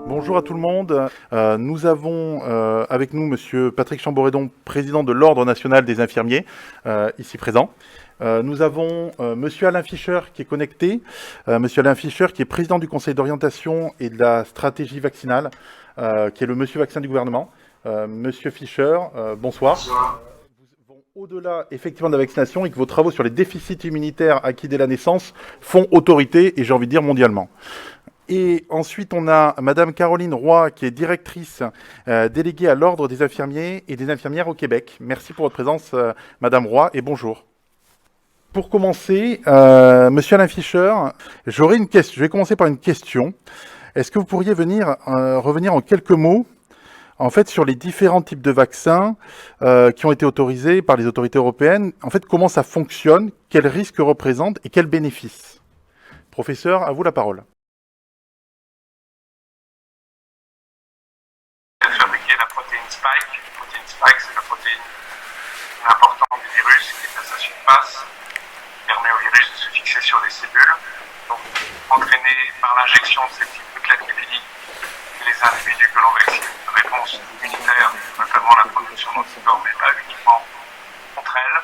Bonjour à tout le monde. Nous avons avec nous Monsieur Patrick Chamboredon, président de l'Ordre national des infirmiers, ici présent. Nous avons Monsieur Alain Fischer qui est connecté, Monsieur Alain Fischer qui est président du Conseil d'orientation et de la stratégie vaccinale, qui est le Monsieur Vaccin du gouvernement. Monsieur Fischer, bonsoir. Bonsoir. Vont au-delà effectivement de la vaccination et que vos travaux sur les déficits immunitaires acquis dès la naissance font autorité et j'ai envie de dire mondialement. Et ensuite, on a Madame Caroline Roy, qui est directrice déléguée à l'Ordre des infirmiers et des infirmières au Québec. Merci pour votre présence, Madame Roy, et bonjour. Pour commencer, Monsieur Alain Fischer, j'aurais une question. Je vais commencer par une question. Est-ce que vous pourriez revenir en quelques mots, en fait, sur les différents types de vaccins qui ont été autorisés par les autorités européennes? En fait, comment ça fonctionne, quels risques représentent et quels bénéfices? Professeur, à vous la parole. Fabriquer la protéine spike. La protéine spike, c'est la protéine importante du virus qui est à sa surface, qui permet au virus de se fixer sur des cellules. Donc, entraîner par l'injection de ces petites nucléotides chez les individus que l'on vaccine une réponse immunitaire, notamment la production d'anticorps, mais pas uniquement contre elles,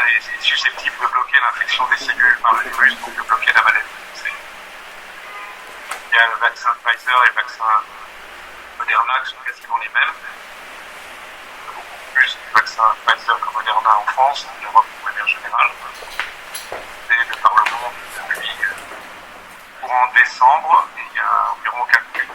est susceptible de bloquer l'infection des cellules par le virus, donc de bloquer la maladie. Il y a le vaccin Pfizer et le vaccin Moderna qui sont quasiment les mêmes. Il y a beaucoup plus de vaccins Pfizer que Moderna en France, en Europe de manière générale. Et de par le monde depuis courant décembre, il y a environ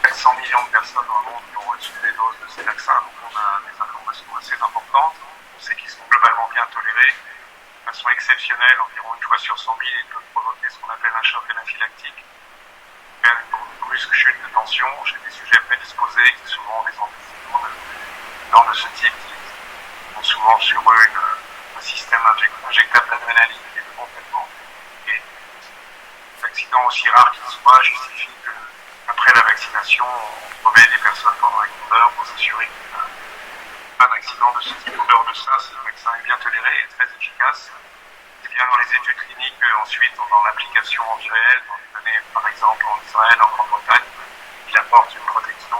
400 millions de personnes dans le monde qui ont reçu des doses de ces vaccins. Donc on a des informations assez importantes. On sait qu'ils sont globalement bien tolérés de façon exceptionnelle, environ une fois sur 100 000, et peuvent provoquer ce qu'on appelle un choc anaphylactique. Une brusque chute de tension chez des sujets prédisposés qui souvent ont des antécédents de ce type qui ont souvent sur eux un système injectable d'adrénaline qui est complètement. Et des accidents aussi rares qu'ils soient justifient qu'après la vaccination, on remet des personnes pendant une heure pour s'assurer qu'il n'y a pas d'accident de ce type. Au dehors de ça, ce vaccin est bien toléré et très efficace. Bien dans les études cliniques, ensuite dans l'application en vie réelle, dans les données par exemple en Israël, en Grande-Bretagne, il apporte une protection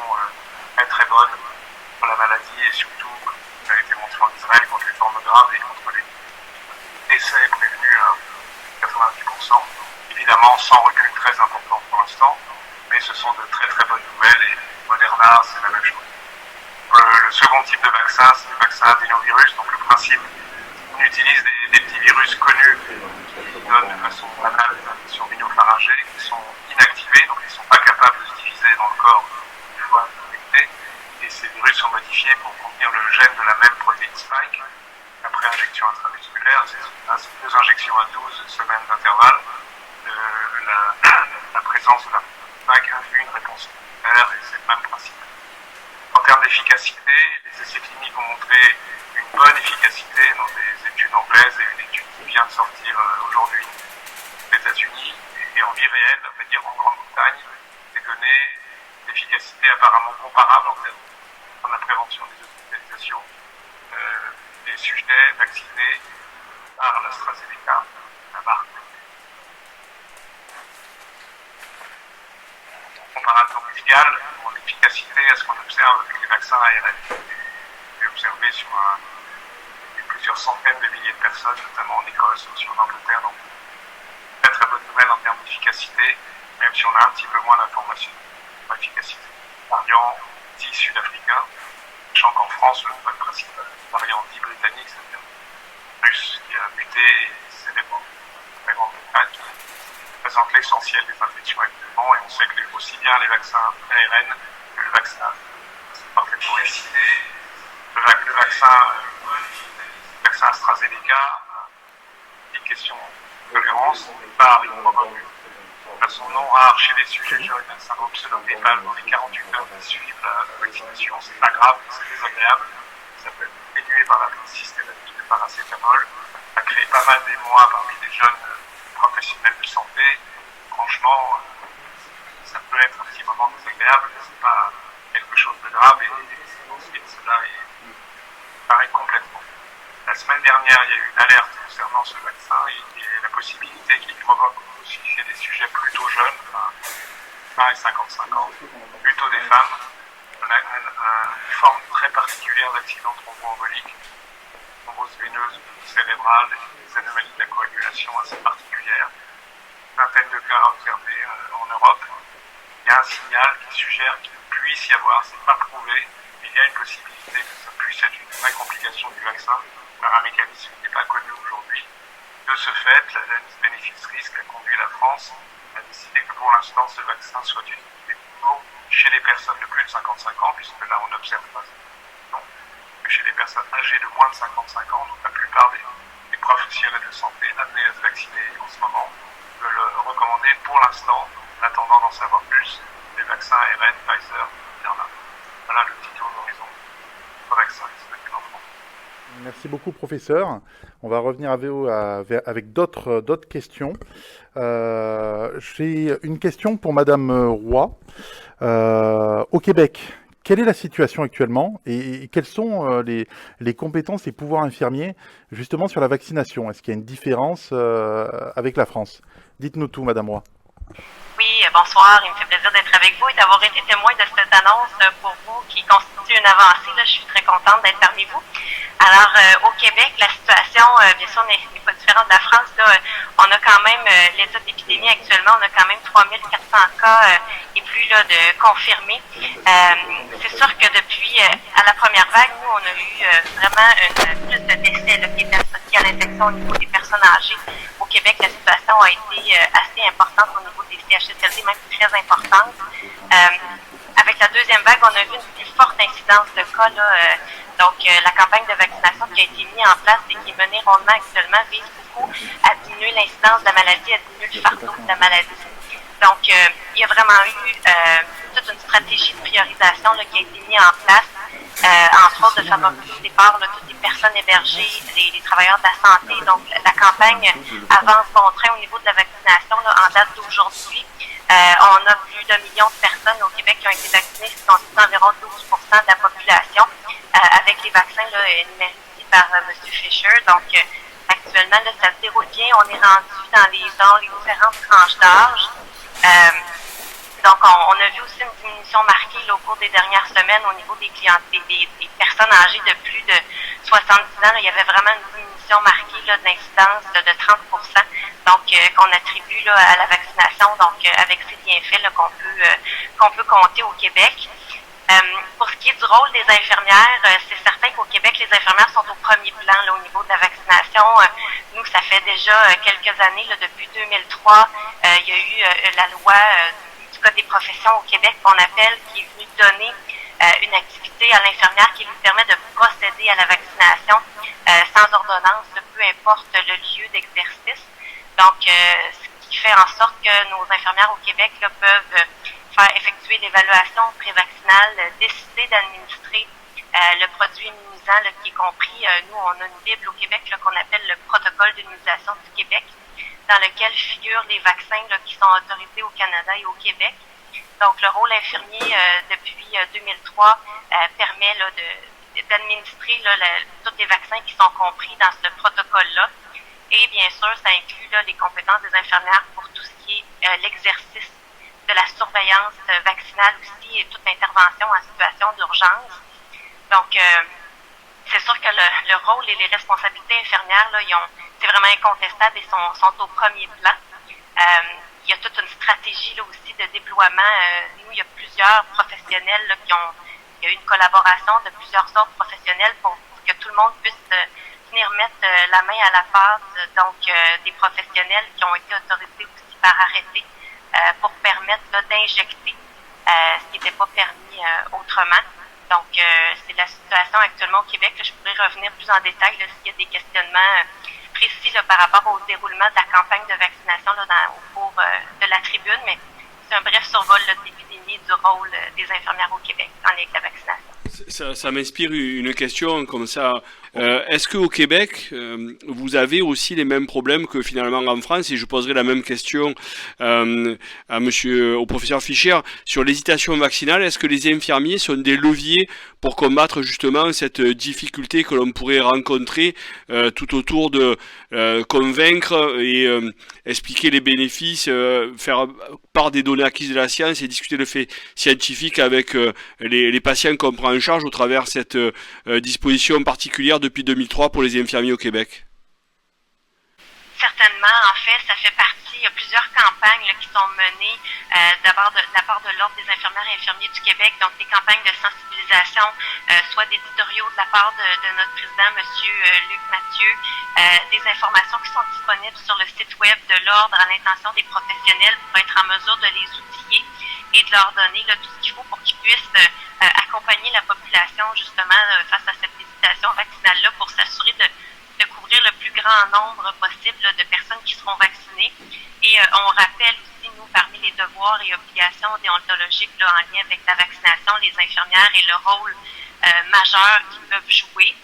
très très bonne pour la maladie et surtout, ça a été montré en Israël, contre les formes graves et contre les décès prévenus à 90%. Évidemment sans recul très important pour l'instant, mais ce sont de très très bonnes nouvelles et Moderna c'est la même chose. Le second type de vaccin, c'est le vaccin adénovirus, donc le principe, on utilise des petits virus connus qui donnent de façon banale des infections rhinopharyngées qui sont inactivés, donc ils ne sont pas capables de se diviser dans le corps une fois infectés. Et ces virus sont modifiés pour contenir le gène de la même protéine spike. Après injection intramusculaire, c'est 2 injections à 12 semaines d'intervalle. La présence de la spike induit une réponse immunitaire et c'est le même principe. En termes d'efficacité, les essais cliniques ont montré une bonne efficacité dans des études anglaises et une étude qui vient de sortir aujourd'hui aux États-Unis et en vie réelle, on va dire en Grande-Bretagne, des données d'efficacité apparemment comparables en termes de la prévention des hospitalisations des sujets vaccinés par l'AstraZeneca, la marque. Comparaison mondiale en efficacité à ce qu'on observe avec les vaccins ARN. J'ai observé sur plusieurs centaines de milliers de personnes, notamment en Écosse ou sur l'Angleterre. Donc, très très bonne nouvelle en termes d'efficacité, même si on a un petit peu moins d'informations sur l'efficacité du variant dit sud-africain, sachant qu'en France, le principal variant dit britannique, c'est-à-dire russe, qui a muté et c'est des très grandes qui présente l'essentiel des infections actuellement, et on sait que aussi bien les vaccins ARN que le vaccin parfaitement décidé. Le vaccin AstraZeneca, une question de tolérance, il provoque de façon non rare chez les sujets qui ont un syndrome pseudo-grippal dans les 48 heures qui suivent la vaccination. C'est pas grave, c'est désagréable. Ça peut être atténué par la prise systématique de paracétamol. Ça crée pas mal d'émoi parmi les jeunes professionnels de santé. Franchement, ça peut être un petit moment désagréable, mais c'est pas quelque chose de grave et ensuite cela paraît complètement. La semaine dernière, il y a eu une alerte concernant ce vaccin et la possibilité qu'il provoque aussi chez des sujets plutôt jeunes, et 55 ans, plutôt des femmes. On a une forme très particulière d'accident thromboembolique, thrombose veineuse cérébrale, des anomalies de la coagulation assez particulières. Une vingtaine de cas observés en Europe. Il y a un signal qui suggère qu'il puisse y avoir, c'est pas prouvé, mais il y a une possibilité que ça puisse être une vraie complication du vaccin par un mécanisme qui n'est pas connu aujourd'hui. De ce fait, l'analyse bénéfice-risque a conduit la France à décider que pour l'instant ce vaccin soit utilisé plutôt chez les personnes de plus de 55 ans, puisque là on n'observe pas non, que chez les personnes âgées de moins de 55 ans, donc la plupart des professionnels de santé amenés à se vacciner en ce moment veulent recommander pour l'instant, en attendant d'en savoir plus, les vaccins ARN, Pfizer, Moderna. Voilà le petit tour d'horizon du vaccin disponible en France. Merci beaucoup, professeur. On va revenir avec d'autres questions. J'ai une question pour Madame Roy. Au Québec, quelle est la situation actuellement et quelles sont les compétences et pouvoirs infirmiers justement sur la vaccination? Est-ce qu'il y a une différence avec la France? Dites-nous tout, Madame Roy. Oui, bonsoir. Il me fait plaisir d'être avec vous et d'avoir été témoin de cette annonce pour vous qui constitue une avancée. Là, je suis très contente d'être parmi vous. Alors, au Québec, la situation, bien sûr, n'est pas différente de la France. Là, on a quand même l'état d'épidémie actuellement. On a quand même 3400 cas et plus là, de confirmés. C'est sûr que depuis à la première vague, nous, on a eu vraiment plus de décès là, qui étaient associés à l'infection au niveau des personnes âgées. Au Québec, la situation a été assez importante au niveau des CHSLD, même très importante. Avec la deuxième vague, on a vu une plus forte incidence de cas. Là, donc, la campagne de vaccination qui a été mise en place et qui est menée rondement actuellement vise beaucoup à diminuer l'incidence de la maladie, à diminuer le fardeau de la maladie. Donc, il y a vraiment eu toute une stratégie de priorisation là, qui a été mise en place, entre autres de favoriser au départ là, toutes les personnes hébergées, les travailleurs de la santé. Donc, la campagne avance bon train au niveau de la vaccination. Là, en date d'aujourd'hui, on a plus d'1 million de personnes au Québec qui ont été vaccinées, ce qui constitue environ 12% de la population, avec les vaccins là, énumérés par M. Fisher. Donc, actuellement, là, ça se déroule bien. On est rendu dans les différentes tranches d'âge. Donc, on a vu aussi une diminution marquée là, au cours des dernières semaines au niveau des des personnes âgées de plus de 70 ans. Là, il y avait vraiment une diminution marquée là, d'incidence de 30%, donc qu'on attribue là, à la vaccination, donc avec ces bienfaits là, qu'on peut compter au Québec. Pour ce qui est du rôle des infirmières, c'est certain qu'au Québec, les infirmières sont au premier plan là, au niveau de la vaccination. Nous, ça fait déjà quelques années, là, depuis 2003, il y a eu la loi du Code des professions au Québec qu'on appelle, qui est venue donner une activité à l'infirmière qui lui permet de procéder à la vaccination sans ordonnance, peu importe le lieu d'exercice. Donc, ce qui fait en sorte que nos infirmières au Québec là, peuvent faire effectuer l'évaluation prévaccinale, décider d'administrer le produit immunisant là, qui est compris. Nous, on a une Bible au Québec là, qu'on appelle le protocole d'immunisation du Québec, dans lequel figurent les vaccins là, qui sont autorisés au Canada et au Québec. Donc, le rôle infirmier depuis 2003 permet là, d'administrer là, tous les vaccins qui sont compris dans ce protocole-là. Et bien sûr, ça inclut là, les compétences des infirmières pour tout ce qui est l'exercice de la surveillance vaccinale aussi et toute intervention en situation d'urgence. Donc, c'est sûr que le rôle et les responsabilités infirmières, là, c'est vraiment incontestable et sont au premier plan. Il y a toute une stratégie là, aussi de déploiement. Nous, il y a plusieurs professionnels là, il y a eu une collaboration de plusieurs autres professionnels pour que tout le monde puisse venir mettre la main à la pâte. Donc, des professionnels qui ont été autorisés aussi par arrêté pour permettre là, d'injecter ce qui n'était pas permis autrement. Donc, c'est la situation actuellement au Québec. Là, je pourrais revenir plus en détail là, s'il y a des questionnements précis là, par rapport au déroulement de la campagne de vaccination là, au cours de la tribune, mais c'est un bref survol là, de l'épidémie du rôle des infirmières au Québec en lien avec la vaccination. Ça m'inspire une question comme ça. Est-ce qu'au Québec, vous avez aussi les mêmes problèmes que finalement en France? Et je poserai la même question au professeur Fischer sur l'hésitation vaccinale. Est-ce que les infirmiers sont des leviers pour combattre justement cette difficulté que l'on pourrait rencontrer tout autour de convaincre et expliquer les bénéfices, faire part des données acquises de la science et discuter de faits scientifiques avec les patients qu'on prend en charge au travers de cette disposition particulière depuis 2003 pour les infirmiers au Québec? Certainement, en fait, ça fait partie, il y a plusieurs campagnes là, qui sont menées d'abord de la part de l'Ordre des infirmières et infirmiers du Québec, donc des campagnes de sensibilisation, soit d'éditoriaux de la part de notre président, M. Luc Mathieu, des informations qui sont disponibles sur le site web de l'Ordre à l'intention des professionnels pour être en mesure de les outiller et de leur donner là, tout ce qu'il faut pour qu'ils puissent accompagner la population justement face à cette hésitation vaccinale-là pour s'assurer de couvrir le plus grand nombre possible là, de personnes qui seront vaccinées. Et on rappelle aussi, nous, parmi les devoirs et obligations déontologiques là, en lien avec la vaccination, les infirmières et le rôle majeur qu'ils peuvent jouer.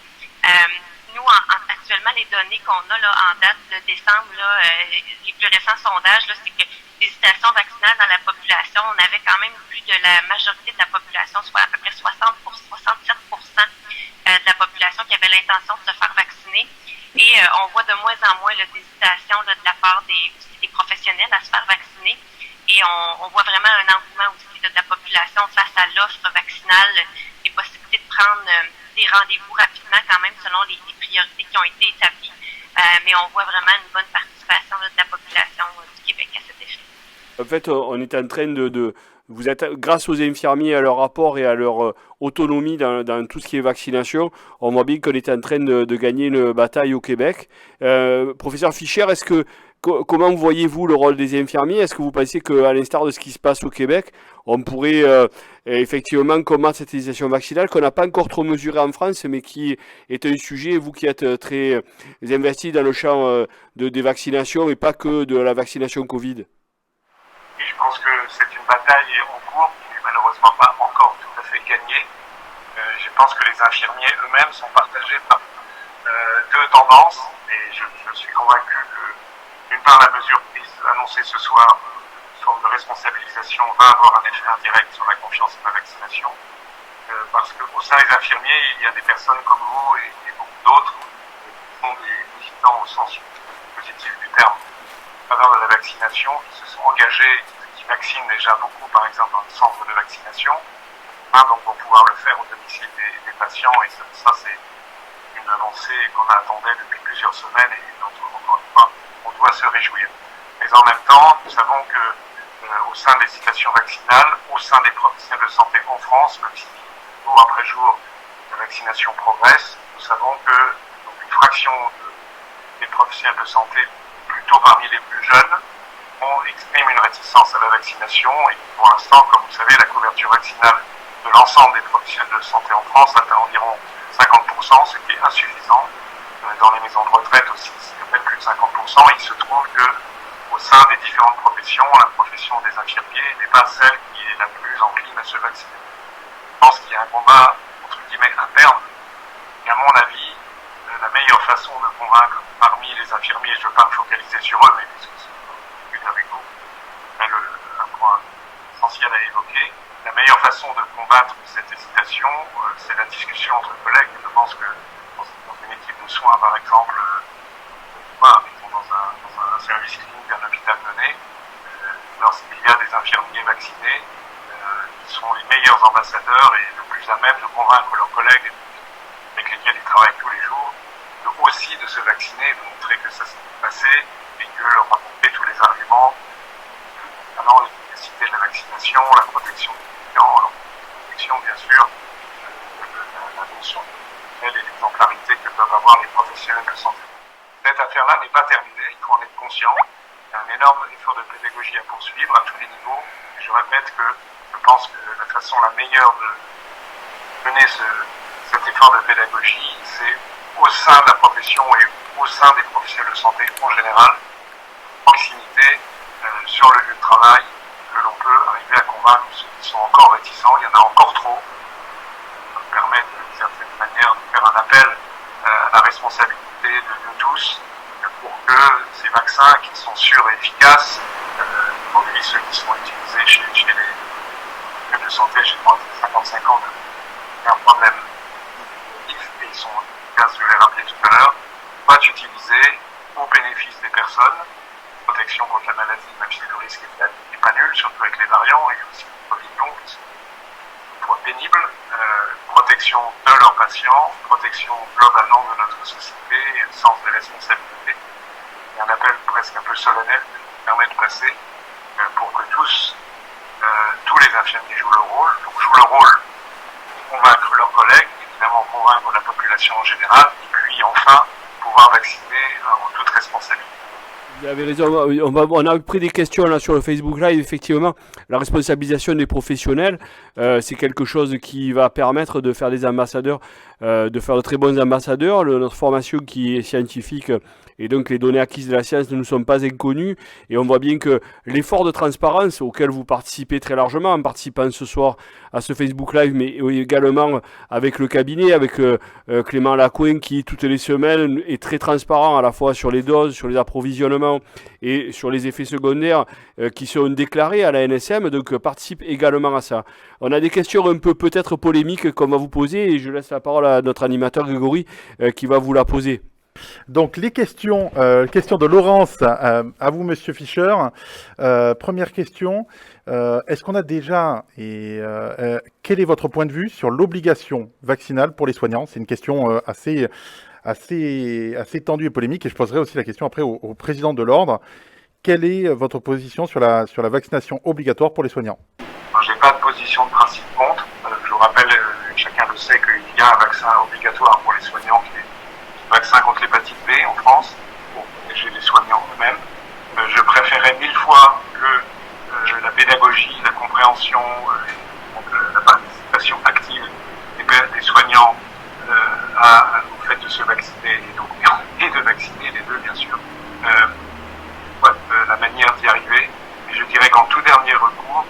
Nous, actuellement, les données qu'on a là, en date de décembre, là, les plus récents sondages, là, c'est que l'hésitation vaccinale dans la population, on avait quand même plus de la majorité de la population, soit à peu près 67% de la population qui avait l'intention de se faire vacciner. Et on voit de moins en moins d'hésitation de la part aussi des professionnels à se faire vacciner. Et on voit vraiment un engouement aussi de la population face à l'offre vaccinale, les possibilités de prendre des rendez-vous rapidement quand même selon les priorités qui ont été établies. Mais on voit vraiment une bonne participation de la population du Québec à cet effet. En fait, on est en train vous êtes, grâce aux infirmiers, à leur rapport et à leur autonomie dans tout ce qui est vaccination, on voit bien qu'on est en train de gagner une bataille au Québec. Professeur Fischer, comment voyez-vous le rôle des infirmiers? Est-ce que vous pensez qu'à l'instar de ce qui se passe au Québec, on pourrait effectivement combattre cette hésitation vaccinale qu'on n'a pas encore trop mesurée en France, mais qui est un sujet, vous qui êtes très investi dans le champ des vaccinations et pas que de la vaccination Covid? Et je pense que c'est une bataille en cours qui n'est malheureusement pas encore tout à fait gagnée. Je pense que les infirmiers eux-mêmes sont partagés par deux tendances, et je suis convaincu que d'une part la mesure prise annoncée ce soir, une forme de responsabilisation, va avoir un effet indirect sur la confiance en la vaccination, parce qu'au sein des infirmiers, il y a des personnes comme vous et beaucoup d'autres qui sont des militants au sens positif du terme en faveur de la vaccination, qui se sont engagés, qui vaccinent déjà beaucoup, par exemple, dans les centres de vaccination, donc vont pouvoir le faire au domicile des patients, et ça c'est une avancée qu'on attendait depuis plusieurs semaines et dont, encore une fois, on doit se réjouir. Mais en même temps, nous savons que au sein de l'hésitation vaccinale, au sein des professionnels de santé en France, même si jour après jour la vaccination progresse, nous savons que une fraction des professionnels de santé, plutôt parmi les plus jeunes, expriment une réticence à la vaccination, et pour l'instant, comme vous savez, la couverture vaccinale de l'ensemble des professionnels de santé en France atteint environ 50%, ce qui est insuffisant. Dans les maisons de retraite aussi, c'est à peine plus de 50%. Il se trouve que au sein des différentes professions, la profession des infirmiers n'est pas celle qui est la plus encline à se vacciner. Je pense qu'il y a un combat, entre guillemets, interne. Et à mon avis, la meilleure façon de convaincre parmi les infirmiers, je ne veux pas me focaliser sur eux, mais puisque c'est avec vous, un point essentiel à évoquer, la meilleure façon de combattre cette hésitation, c'est la discussion entre collègues. Je pense que dans une équipe de soins, par exemple, dans un service clinique d'un hôpital donné, lorsqu'il y a des infirmiers vaccinés, ils sont les meilleurs ambassadeurs et le plus à même de convaincre leurs collègues avec lesquels ils travaillent tous les jours, aussi de se vacciner, de montrer que ça s'est passé et que leur apporter tous les arguments concernant l'efficacité de la vaccination, la protection des clients, la protection bien sûr, la notion et l'exemplarité que peuvent avoir les professionnels de santé. Cette affaire-là n'est pas terminée, il faut en être conscient. Il y a un énorme effort de pédagogie à poursuivre à tous les niveaux. Et je répète que je pense que la façon la meilleure de mener cet effort de pédagogie, c'est au sein de la profession et au sein des professionnels de santé en général, proximité sur le lieu de travail, que l'on peut arriver à convaincre ceux qui sont encore réticents. Il y en a encore trop. Ça me permet permet d'une certaine manière de faire un appel à la responsabilité de tous pour que ces vaccins qui sont sûrs et efficaces, aujourd'hui ceux qui sont utilisés chez les professionnels de santé, chez moins de 55 ans, il y a un problème et ils sont efficaces, je l'ai rappelé tout à l'heure, soient utilisés au bénéfice des personnes. Protection contre la maladie, même si le risque n'est pas nul, surtout avec les variants, et aussi les Covid long, qui sont parfois pénibles, protection de leurs patients, protection globalement de notre société, et le sens des responsabilités. Et un appel presque un peu solennel qui nous permet de passer pour que tous les infirmiers jouent le rôle, de convaincre leurs collègues, évidemment convaincre la population en général, et puis enfin pouvoir vacciner en toute responsabilité. Vous avez raison, on a pris des questions là sur le Facebook Live, effectivement, la responsabilisation des professionnels, c'est quelque chose qui va permettre de faire des ambassadeurs, de faire de très bons ambassadeurs. Notre formation qui est scientifique et donc les données acquises de la science ne nous sont pas inconnues et on voit bien que l'effort de transparence auquel vous participez très largement en participant ce soir à ce Facebook Live, mais également avec le cabinet, avec Clément Lacouin qui toutes les semaines est très transparent à la fois sur les doses, sur les approvisionnements et sur les effets secondaires qui sont déclarés à la NSM, donc participe également à ça. On a des questions un peu peut-être polémiques qu'on va vous poser et je laisse la parole à notre animateur Grégory qui va vous la poser. Donc les questions de Laurence à vous, Monsieur Fischer. Première question, est-ce qu'on a déjà, quel est votre point de vue sur l'obligation vaccinale pour les soignants? C'est une question assez tendue et polémique, et je poserai aussi la question après au président de l'ordre. Quelle est votre position sur la vaccination obligatoire pour les soignants? Je n'ai pas de position de principe contre. Je vous rappelle, chacun le sait, qu'il y a un vaccin obligatoire pour les soignants qui est le vaccin contre l'hépatite B en France, pour protéger les soignants eux-mêmes. Je préférais 1000 fois que la pédagogie, la compréhension, la participation active des soignants au fait de se vacciner et de vacciner les deux, bien sûr, la manière d'y arriver. Et je dirais qu'en tout dernier recours,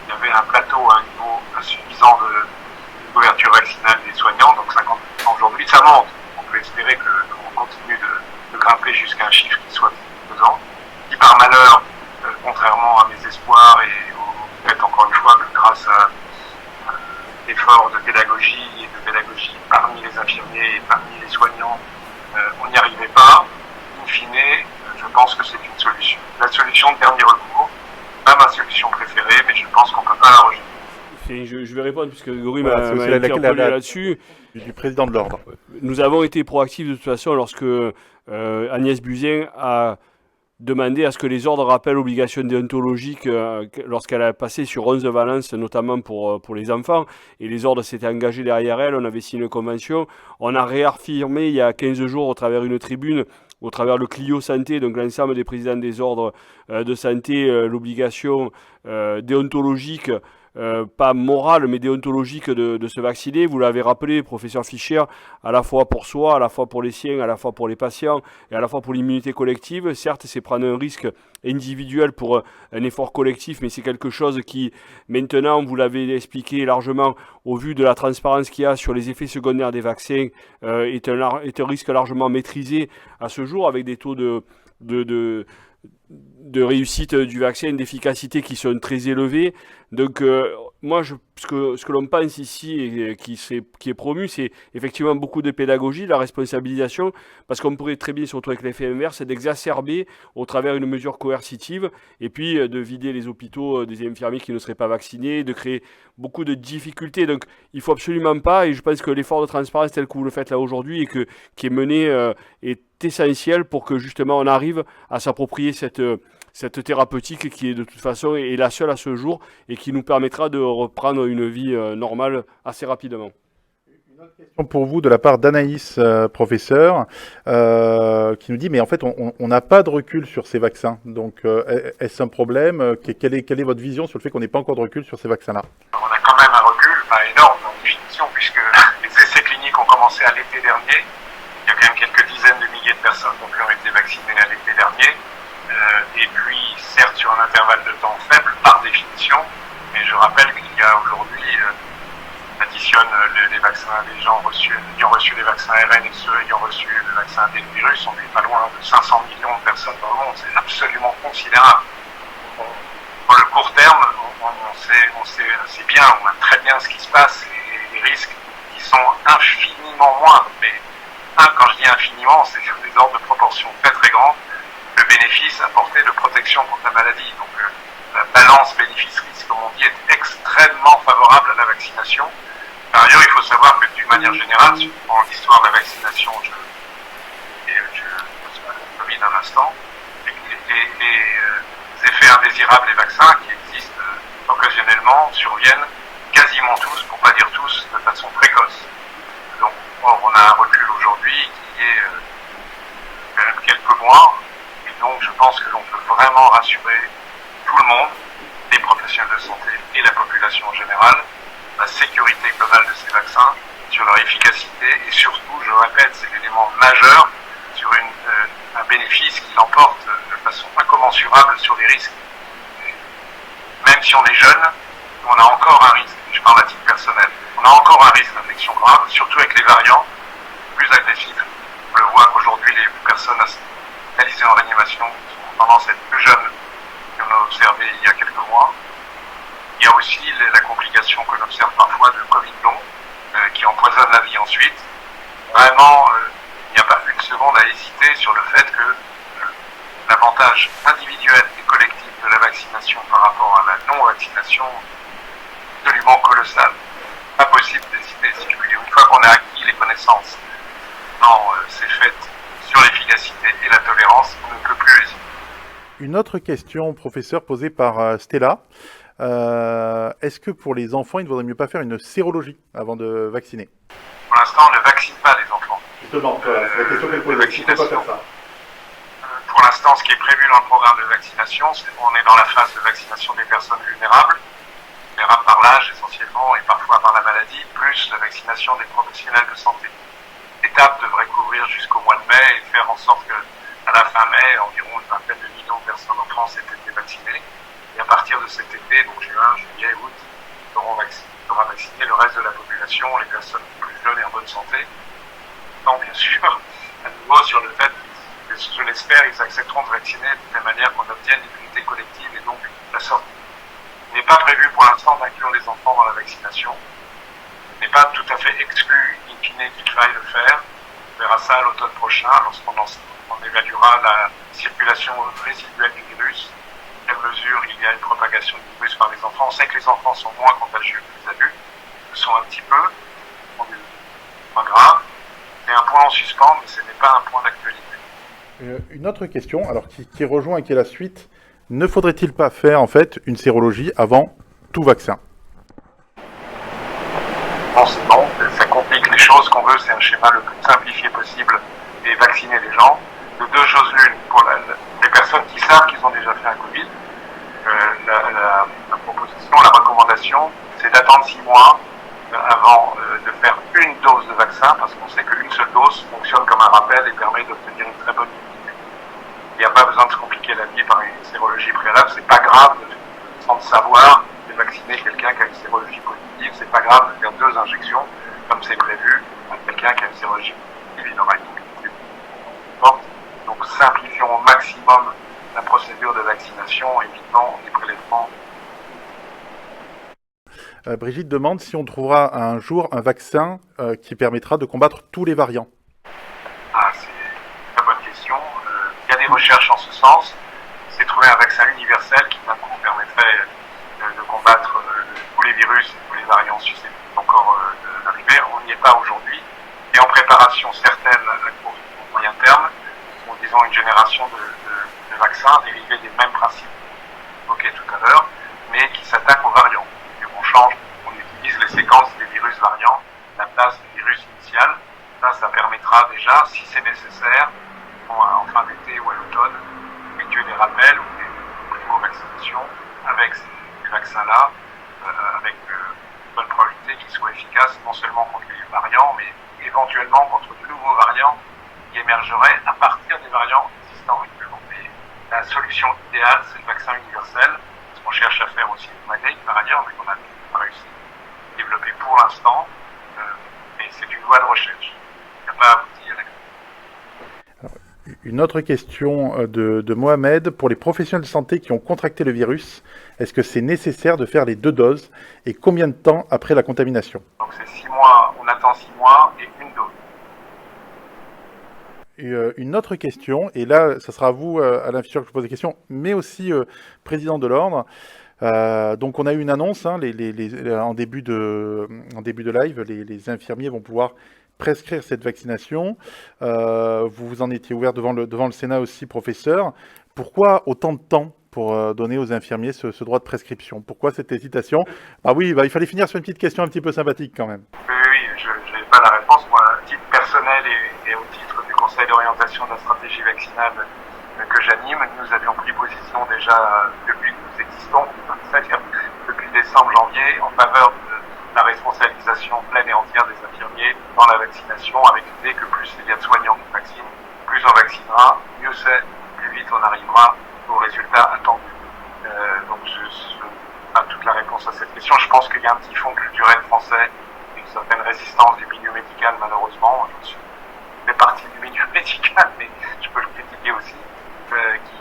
il y avait un plateau à un niveau insuffisant de couverture vaccinale des soignants, donc 50% aujourd'hui, ça monte. On peut espérer qu'on continue de grimper jusqu'à un chiffre qui soit satisfaisant. Si par malheur, contrairement à mes espoirs et au fait encore une fois que grâce à l'effort de pédagogie parmi les infirmiers et parmi les soignants, on n'y arrivait pas, in fine, je pense que c'est une solution. La solution de dernier recours, pas ma solution préférée, mais je pense qu'on ne peut pas la rejeter. Je vais répondre puisque Grégory m'a interpellé là-dessus. Du président de l'ordre. Nous avons été proactifs de toute façon lorsque Agnès Buzyn a demandé à ce que les ordres rappellent l'obligation déontologique lorsqu'elle a passé sur 11 valences, notamment pour les enfants, et les ordres s'étaient engagés derrière elle, on avait signé une convention, on a réaffirmé il y a 15 jours au travers d'une tribune, au travers le Clio Santé, donc l'ensemble des présidents des ordres de santé, l'obligation déontologique, pas morale mais déontologique de se vacciner. Vous l'avez rappelé, professeur Fischer, à la fois pour soi, à la fois pour les siens, à la fois pour les patients et à la fois pour l'immunité collective. Certes, c'est prendre un risque individuel pour un effort collectif, mais c'est quelque chose qui, maintenant, vous l'avez expliqué largement, au vu de la transparence qu'il y a sur les effets secondaires des vaccins, est un risque largement maîtrisé à ce jour, avec des taux de réussite du vaccin, d'efficacité qui sont très élevés. Donc moi, ce que l'on pense ici et qui est promu, c'est effectivement beaucoup de pédagogie, la responsabilisation, parce qu'on pourrait très bien, surtout avec l'effet inverse, d'exacerber au travers une mesure coercitive et puis de vider les hôpitaux des infirmiers qui ne seraient pas vaccinés, de créer beaucoup de difficultés. Donc il ne faut absolument pas, et je pense que l'effort de transparence tel que vous le faites là aujourd'hui et qui est mené est essentiel pour que justement on arrive à s'approprier cette thérapeutique qui est de toute façon est la seule à ce jour et qui nous permettra de reprendre une vie normale assez rapidement. Une autre question pour vous de la part d'Anaïs, professeur, qui nous dit, mais en fait on n'a pas de recul sur ces vaccins, donc est-ce un problème? Quelle est votre vision sur le fait qu'on n'ait pas encore de recul sur ces vaccins-là? On a quand même un recul, pas énorme en définition, puisque les essais cliniques ont commencé à l'été dernier. Il y a quand même quelques dizaines de milliers de personnes qui ont été vaccinées à l'été dernier. Et puis, certes, sur un intervalle de temps faible, par définition, mais je rappelle qu'il y a aujourd'hui additionne les vaccins, les gens ayant reçu les vaccins RN et ceux ayant reçu le vaccin adénovirus, on n'est pas loin de 500 millions de personnes dans le monde. C'est absolument considérable. Dans le court terme, on sait bien, on a très bien ce qui se passe, les risques qui sont infiniment moindres. Mais quand je dis infiniment, c'est sur des ordres de proportion très très grands, le bénéfice apporté de protection contre la maladie. Donc la balance bénéfice-risque, comme on dit, est extrêmement favorable à la vaccination. Par ailleurs, il faut savoir que d'une manière générale, si on prend l'histoire de la vaccination, je passe le Covid un instant, les effets indésirables des vaccins qui existent occasionnellement surviennent quasiment tous, pour pas dire tous, de façon précoce. Donc, on a un recul aujourd'hui qui est quand même quelques mois, et donc je pense que l'on peut vraiment rassurer tout le monde, les professionnels de santé et la population en général, la sécurité globale de ces vaccins, sur leur efficacité et surtout, je le répète, c'est l'élément majeur sur un bénéfice qui l'emporte de façon incommensurable sur les risques. Même si on est jeune, on a encore un risque, je parle à titre personnel, on a encore un risque d'infection grave, surtout avec les variants plus agressifs. On le voit qu'aujourd'hui, les personnes hospitalisées en réanimation ont tendance à être plus jeunes qu'on a observé il y a quelques mois. Il y a aussi la complication que l'on observe parfois de Covid long, qui empoisonne la vie ensuite. Vraiment, il n'y a pas une seconde à hésiter sur le fait que l'avantage individuel et collectif de la vaccination par rapport à la non-vaccination est absolument colossal. Pas possible d'hésiter. Une fois qu'on a acquis les connaissances, c'est fait sur l'efficacité et la tolérance, on ne peut plus hésiter. Une autre question, professeur, posée par Stella. Est-ce que pour les enfants, il ne vaudrait mieux pas faire une sérologie avant de vacciner? Pour l'instant, on ne vaccine pas les enfants. Justement, c'est la question qu'elle pose. Il ne faut pas faire ça. Pour l'instant, ce qui est prévu dans le programme de vaccination, c'est qu'on est dans la phase de vaccination des personnes vulnérables par l'âge essentiellement et parfois par la maladie, plus la vaccination des professionnels de santé. L'étape devrait couvrir jusqu'au mois de mai et faire en sorte qu'à la fin mai, environ une vingtaine de millions de personnes en France aient été vaccinées. Et à partir de cet été, donc juin, juillet, août, on aura vacciné le reste de la population, les personnes plus jeunes et en bonne santé. Non, bien sûr, à nouveau sur le fait que, je l'espère, ils accepteront de vacciner de la manière qu'on obtienne l'immunité collective et donc la sortie. Il n'est pas prévu pour l'instant d'inclure les enfants dans la vaccination. Il n'est pas tout à fait exclu, in fine, qu'il faille le faire. On verra ça à l'automne prochain, lorsqu'on évaluera la circulation résiduelle du virus, dans quelle mesure il y a une propagation du virus par les enfants. On sait que les enfants sont moins contagieux que les adultes, le sont un petit peu, moins grave. C'est un point en suspens, mais ce n'est pas un point d'actualité. Une autre question, alors qui rejoint et qui est la suite. Ne faudrait-il pas faire en fait une sérologie avant tout vaccin? Non, c'est bon, ça complique les choses. Ce qu'on veut, c'est un schéma le plus simplifié possible et vacciner les gens. De deux choses l'une, pour les personnes qui savent qu'ils ont déjà fait un Covid, la proposition, la recommandation, c'est d'attendre 6 mois avant de faire une dose de vaccin, parce qu'on sait qu'une seule dose fonctionne comme un rappel et permet d'obtenir une très bonne immunité. Il n'y a pas besoin de se compliquer la vie par une sérologie préalable. C'est pas grave, sans le savoir, de vacciner quelqu'un qui a une sérologie positive. C'est pas grave de faire 2 injections, comme c'est prévu, à quelqu'un qui a une sérologie positive. Il aura une immunité forte. Donc simplifions au maximum la procédure de vaccination, évitant les prélèvements. Brigitte demande si on trouvera un jour un vaccin qui permettra de combattre tous les variants. C'est une très bonne question. Il y a des recherches en ce sens. C'est trouver un vaccin universel qui d'un coup permettrait de combattre tous les virus et tous les variants susceptibles encore d'arriver. On n'y est pas aujourd'hui. Et en préparation certaine à court ou moyen terme, ou disons une génération de vaccins dérivés des mêmes principes évoqués tout à l'heure, mais qui s'attaquent aux variants. Et on utilise les séquences des virus variants à la place du virus initial. Ça permettra déjà, si c'est nécessaire, en fin d'été ou à l'automne, effectuer des rappels ou des primo-vaccinations avec ces vaccins-là, avec une bonne probabilité qu'ils soient efficaces non seulement contre les variants, mais éventuellement contre de nouveaux variants qui émergeraient à partir des variants existants actuellement. Mais la solution idéale, c'est le vaccin universel, ce qu'on cherche à faire aussi au Maghreb par ailleurs, mais qu'on a pas réussi à développer pour l'instant, mais c'est une voie de recherche. Il n'y a pas abouti à la... Une autre question de Mohamed. Pour les professionnels de santé qui ont contracté le virus, est-ce que c'est nécessaire de faire les 2 doses et combien de temps après la contamination? Donc c'est 6 mois, on attend 6 mois et une dose. Une autre question, et là, ça sera à vous, Alain Fischer, que je pose des questions, mais aussi président de l'ordre. Donc on a eu une annonce en début de live, les infirmiers vont pouvoir prescrire cette vaccination. Vous en étiez ouvert devant le Sénat aussi, professeur. Pourquoi autant de temps pour donner aux infirmiers ce droit de prescription? Pourquoi cette hésitation? Ah oui, il fallait finir sur une petite question un petit peu sympathique quand même. Oui, je n'ai pas la réponse. Moi, à titre personnel et au titre du Conseil d'orientation de la stratégie vaccinale que j'anime, nous avions pris position déjà depuis que nous existons, c'est-à-dire depuis décembre, janvier, en faveur de la responsabilisation pleine et entière des infirmiers dans la vaccination, avec l'idée que plus il y a de soignants qui vaccinent, plus on vaccinera, mieux c'est, plus vite on arrivera aux résultats attendus. Donc je pas toute la réponse à cette question. Je pense qu'il y a un petit fond culturel français, une certaine résistance du milieu médical, malheureusement. Je fais partie du milieu médical, mais je peux le critiquer aussi,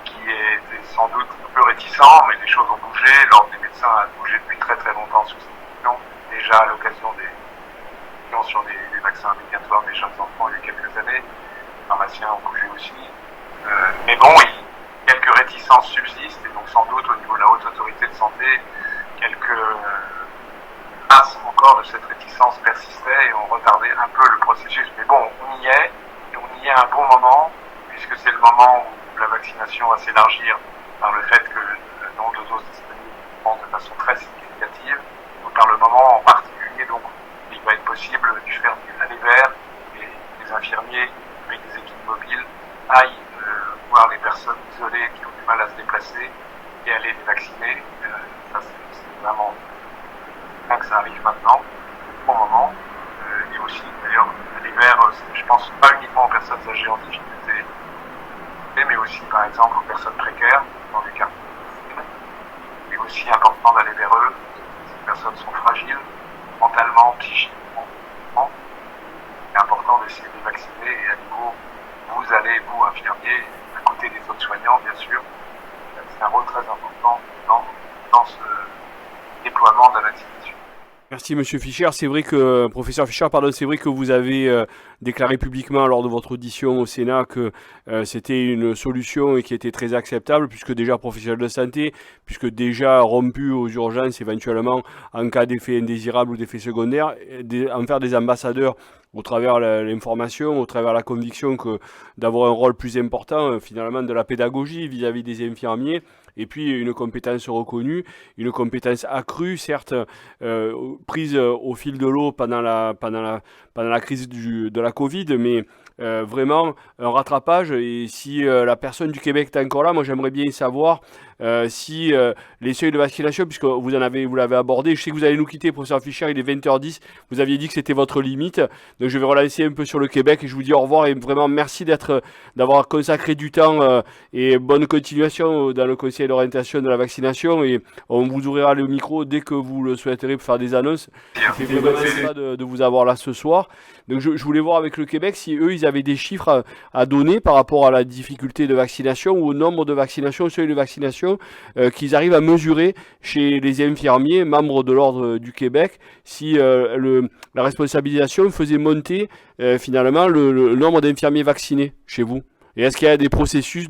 qui est sans doute un peu réticent, mais les choses ont bougé. L'ordre des médecins a bougé depuis très très longtemps sur cette question. Déjà à l'occasion sur les vaccins obligatoires des jeunes enfants il y a quelques années, les pharmaciens ont bougé aussi. Mais bon, quelques réticences subsistent, et donc sans doute au niveau de la haute autorité de santé, quelques traces encore de cette réticence persistaient et ont retardé un peu le processus. Mais bon, on y est, et on y est à un bon moment, puisque c'est le moment où la vaccination va s'élargir par le fait que le nombre de doses disponibles augmente de façon très significative, donc par le moment en particulier, donc il va être possible de faire du aller vers, et les infirmiers avec des équipes mobiles aillent voir les personnes isolées qui ont du mal à se déplacer et aller les vacciner. Ça c'est vraiment bien que ça arrive maintenant, au moment. Et aussi d'ailleurs aller vers, je pense pas uniquement aux personnes âgées en difficulté, mais aussi par exemple aux personnes précaires dans les quartiers. Il est aussi important d'aller vers eux. Ces personnes sont fragiles, mentalement, psychiquement. C'est important d'essayer de les vacciner, et à nouveau, vous allez, vous, infirmiers, à côté des autres soignants, bien sûr. C'est un rôle très important dans ce déploiement de la vaccination. Merci Monsieur Fischer. C'est vrai que, professeur Fischer, pardon, c'est vrai que vous avez déclaré publiquement lors de votre audition au Sénat que c'était une solution et qui était très acceptable, puisque déjà professionnel de santé, puisque déjà rompu aux urgences éventuellement en cas d'effet indésirable ou d'effet secondaire, en faire des ambassadeurs au travers l'information, au travers la conviction que d'avoir un rôle plus important finalement de la pédagogie vis-à-vis des infirmiers, et puis une compétence reconnue, une compétence accrue, certes prise au fil de l'eau pendant la crise de la Covid, mais vraiment un rattrapage. Et si la personne du Québec est encore là, moi j'aimerais bien savoir si les seuils de vaccination, puisque vous l'avez abordé, je sais que vous allez nous quitter, professeur Fischer, il est 20h10, vous aviez dit que c'était votre limite, donc je vais relancer un peu sur le Québec et je vous dis au revoir et vraiment merci d'avoir consacré du temps et bonne continuation dans le conseil d'orientation de la vaccination, et on vous ouvrira le micro dès que vous le souhaiterez pour faire des annonces. C'est vraiment sympa de vous avoir là ce soir. Donc je voulais voir avec le Québec si eux ils avaient des chiffres à donner par rapport à la difficulté de vaccination ou au nombre de vaccinations, au seuil de vaccination qu'ils arrivent à mesurer chez les infirmiers membres de l'Ordre du Québec, si la responsabilisation faisait monter finalement le nombre d'infirmiers vaccinés chez vous. Et est-ce qu'il y a des processus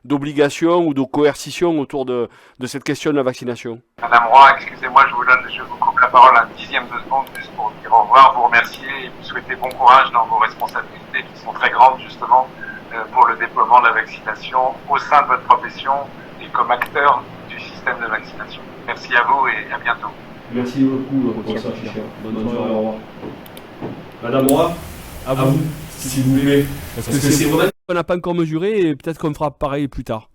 d'obligation ou de coercition autour de cette question de la vaccination? Madame Roy, excusez-moi, je vous coupe la parole un dixième de seconde juste pour vous dire au revoir, vous remercier et vous souhaiter bon courage dans vos responsabilités qui sont très grandes justement pour le déploiement de la vaccination au sein de votre profession et comme acteur du système de vaccination. Merci à vous et à bientôt. Merci beaucoup, professeur Fischer. Bonne soirée, au revoir. Madame Roy, à vous, si vous voulez. Parce que c'est vraiment qu'on n'a pas encore mesuré et peut-être qu'on fera pareil plus tard.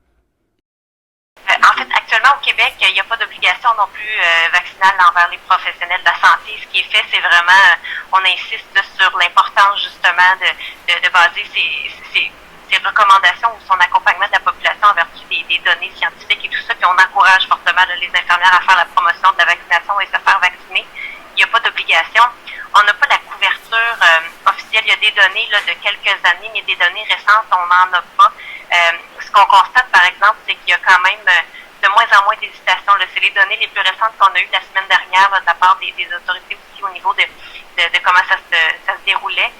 En fait, actuellement au Québec, il n'y a pas d'obligation non plus vaccinale envers les professionnels de la santé. Ce qui est fait, c'est vraiment, on insiste sur l'importance justement de baser ses recommandations ou son accompagnement de la population en vertu des données scientifiques et tout ça. Puis on encourage fortement les infirmières à faire la promotion de la vaccination et se faire vacciner. Il n'y a pas d'obligation. des données là, de quelques années, mais des données récentes, on n'en a pas. Ce qu'on constate, par exemple, c'est qu'il y a quand même de moins en moins d'hésitations. C'est les données les plus récentes qu'on a eues la semaine dernière là, de la part des autorités aussi au niveau de comment ça se déroulait.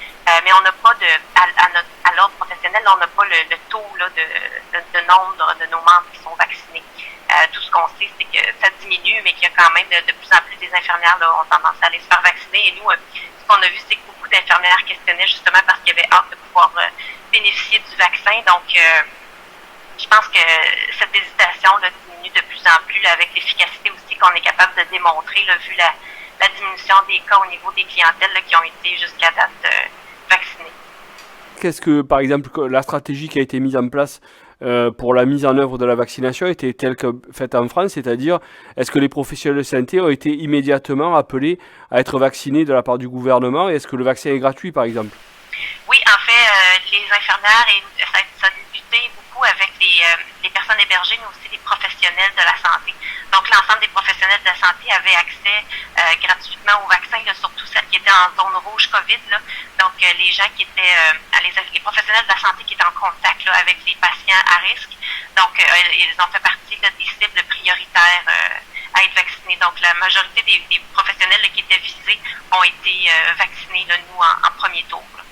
Mais on n'a pas à l'ordre professionnel, on n'a pas le taux là, de nombre de nos membres qui sont vaccinés. Tout ce qu'on sait, c'est que ça diminue, mais qu'il y a quand même de plus en plus des infirmières là, ont tendance à aller se faire vacciner. Et nous, ce qu'on a vu, c'est que beaucoup d'infirmières questionnaient justement parce qu'il y avait hâte de pouvoir bénéficier du vaccin. Donc, je pense que cette hésitation là, diminue de plus en plus là, avec l'efficacité aussi qu'on est capable de démontrer, là, vu la diminution des cas au niveau des clientèles là, qui ont été jusqu'à date vaccinées. Qu'est-ce que, par exemple, la stratégie qui a été mise en place pour la mise en œuvre de la vaccination était telle que faite en France, c'est-à-dire est-ce que les professionnels de santé ont été immédiatement appelés à être vaccinés de la part du gouvernement et est-ce que le vaccin est gratuit par exemple? Oui, en fait, les infirmières, et ça a débuté beaucoup avec les personnes hébergées, mais aussi les professionnels de la santé. Donc, l'ensemble des professionnels de la santé avaient accès gratuitement au vaccin, là, surtout celles qui étaient en zone rouge COVID. Là. Donc, les gens qui étaient, les professionnels de la santé qui étaient en contact là, avec les patients à risque. Donc, ils ont fait partie là, des cibles prioritaires à être vaccinés. Donc, la majorité des professionnels là, qui étaient visés ont été vaccinés, là, nous, en premier tour. Là.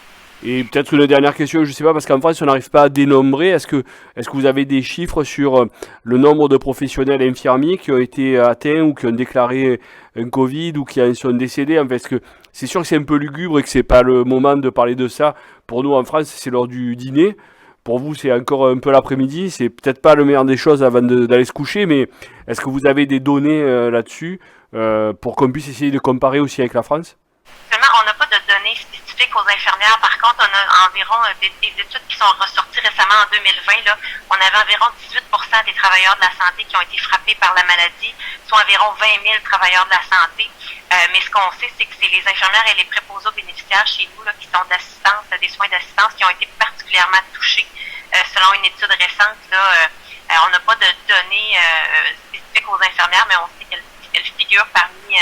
Et peut-être une dernière question, je ne sais pas, parce qu'en France, on n'arrive pas à dénombrer. Est-ce que vous avez des chiffres sur le nombre de professionnels infirmiers qui ont été atteints ou qui ont déclaré un Covid ou qui en sont décédés? En fait, est-ce que c'est sûr que c'est un peu lugubre et que c'est pas le moment de parler de ça. Pour nous, en France, c'est l'heure du dîner. Pour vous, c'est encore un peu l'après-midi. C'est peut-être pas le meilleur des choses avant d'aller se coucher, mais est-ce que vous avez des données là-dessus pour qu'on puisse essayer de comparer aussi avec la France? On n'a pas de données spécifiques aux infirmières. Par contre, on a environ des études qui sont ressorties récemment en 2020. Là, on avait environ 18% des travailleurs de la santé qui ont été frappés par la maladie, soit environ 20 000 travailleurs de la santé. Mais ce qu'on sait, c'est que c'est les infirmières et les préposés aux bénéficiaires chez nous là, qui sont d'assistance, des soins d'assistance, qui ont été particulièrement touchés. Selon une étude récente, là, on n'a pas de données spécifiques aux infirmières, mais on sait qu'elles figurent parmi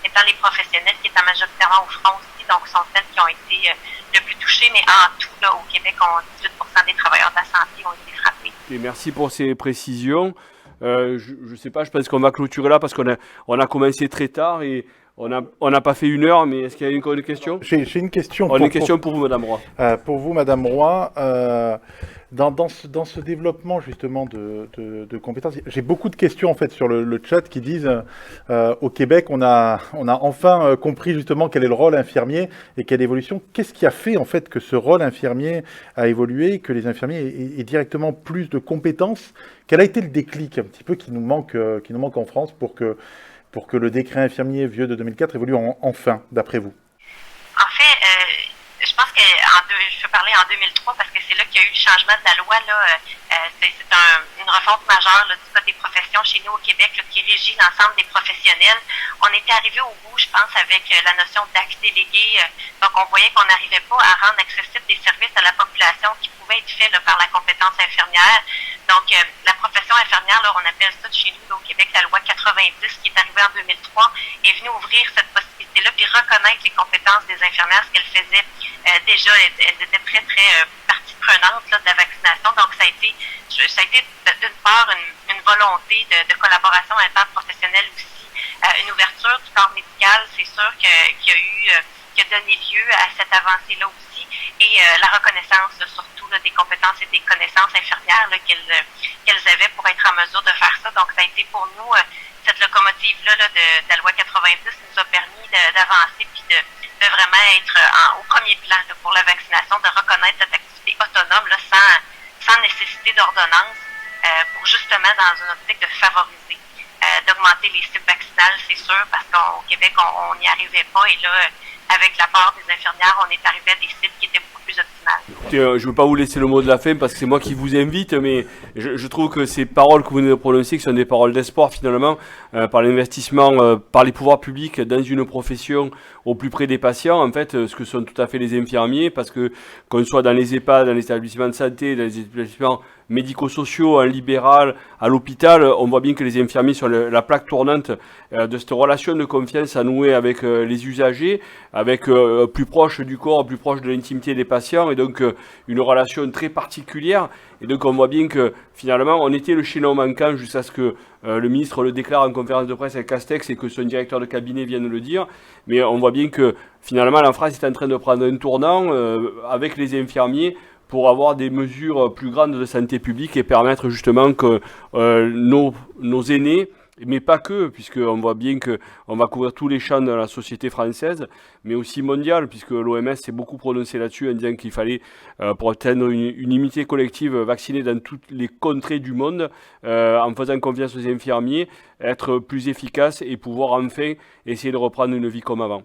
étant les professionnels qui étaient majoritairement au front aussi, donc sont celles qui ont été le plus touchées, mais en tout, là, au Québec, 18% des travailleurs de la santé ont été frappés. Et merci pour ces précisions. Je ne sais pas, je pense qu'on va clôturer là parce qu'on a commencé très tard et on n'a pas fait 1 heure, mais est-ce qu'il y a une question? J'ai une question. Une question pour vous, Madame Roy. Pour vous, Madame Roy, dans ce développement justement de compétences, j'ai beaucoup de questions en fait sur le chat qui disent au Québec, on a enfin compris justement quel est le rôle infirmier et quelle évolution. Qu'est-ce qui a fait en fait que ce rôle infirmier a évolué, que les infirmiers aient directement plus de compétences? Quel a été le déclic un petit peu qui nous manque en France pour que le décret infirmier vieux de 2004 évolue enfin, d'après vous? En fait, je pense que je peux parler en 2003 parce que c'est là qu'il y a eu le changement de la loi. Là, c'est une refonte majeure là, du code des professions chez nous au Québec là, qui régit l'ensemble des professionnels. On était arrivé au bout, je pense, avec la notion d'acte délégué. Donc, on voyait qu'on n'arrivait pas à rendre accessibles des services à la population qui pouvaient être faits là, par la compétence infirmière. Donc, la profession infirmière, là, on appelle ça chez nous là, au Québec la loi 90 qui est arrivée en 2003, est venue ouvrir cette possibilité-là puis reconnaître les compétences des infirmières, ce qu'elles faisaient déjà. Elles étaient très, très partie prenante là, de la vaccination. Donc, ça a été d'une part une volonté de collaboration interprofessionnelle aussi, une ouverture du corps médical, c'est sûr qui a donné lieu à cette avancée-là aussi, et la reconnaissance là, surtout là, des compétences et des connaissances infirmières là, qu'elles avaient pour être en mesure de faire ça. Donc, ça a été pour nous, cette locomotive-là là, de la loi 90 nous a permis d'avancer puis de vraiment être au premier plan là, pour la vaccination, de reconnaître cette activité autonome là, sans nécessité d'ordonnance pour justement dans une optique de favoriser, d'augmenter les cibles vaccinales, c'est sûr, parce qu'au Québec, on n'y arrivait pas et là, avec l'apport des infirmières, on est arrivé à des cibles qui étaient beaucoup plus optimales. nationale. Écoutez, je ne veux pas vous laisser le mot de la fin parce que c'est moi qui vous invite, mais je trouve que ces paroles que vous venez de prononcer, qui sont des paroles d'espoir finalement, par l'investissement, par les pouvoirs publics dans une profession au plus près des patients, en fait, ce que sont tout à fait les infirmiers, parce que qu'on soit dans les EHPAD, dans les établissements de santé, dans les établissements médico-sociaux, en libéral, à l'hôpital, on voit bien que les infirmiers sont la plaque tournante de cette relation de confiance à nouer avec les usagers, avec plus proche du corps, plus proche de l'intimité des patients, et donc une relation très particulière. Et donc on voit bien que finalement on était le chaînon manquant jusqu'à ce que le ministre le déclare en conférence de presse avec Castex et que son directeur de cabinet vienne le dire. Mais on voit bien que finalement la France est en train de prendre un tournant avec les infirmiers pour avoir des mesures plus grandes de santé publique et permettre justement que nos aînés, mais pas que, puisqu'on voit bien qu'on va couvrir tous les champs de la société française, mais aussi mondiale, puisque l'OMS s'est beaucoup prononcé là-dessus en disant qu'il fallait, pour atteindre une immunité collective, vacciner dans toutes les contrées du monde, en faisant confiance aux infirmiers, être plus efficace et pouvoir enfin essayer de reprendre une vie comme avant.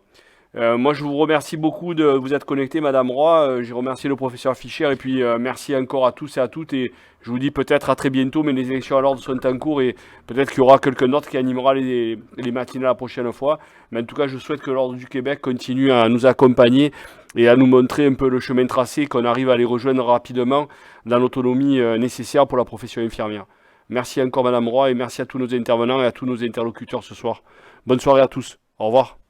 Moi, je vous remercie beaucoup de vous être connecté, Madame Roy. J'ai remercié le professeur Fischer et puis merci encore à tous et à toutes. Et je vous dis peut-être à très bientôt, mais les élections à l'ordre sont en cours et peut-être qu'il y aura quelqu'un d'autre qui animera les matinées la prochaine fois. Mais en tout cas, je souhaite que l'Ordre du Québec continue à nous accompagner et à nous montrer un peu le chemin tracé, qu'on arrive à les rejoindre rapidement dans l'autonomie nécessaire pour la profession infirmière. Merci encore, Madame Roy, et merci à tous nos intervenants et à tous nos interlocuteurs ce soir. Bonne soirée à tous. Au revoir.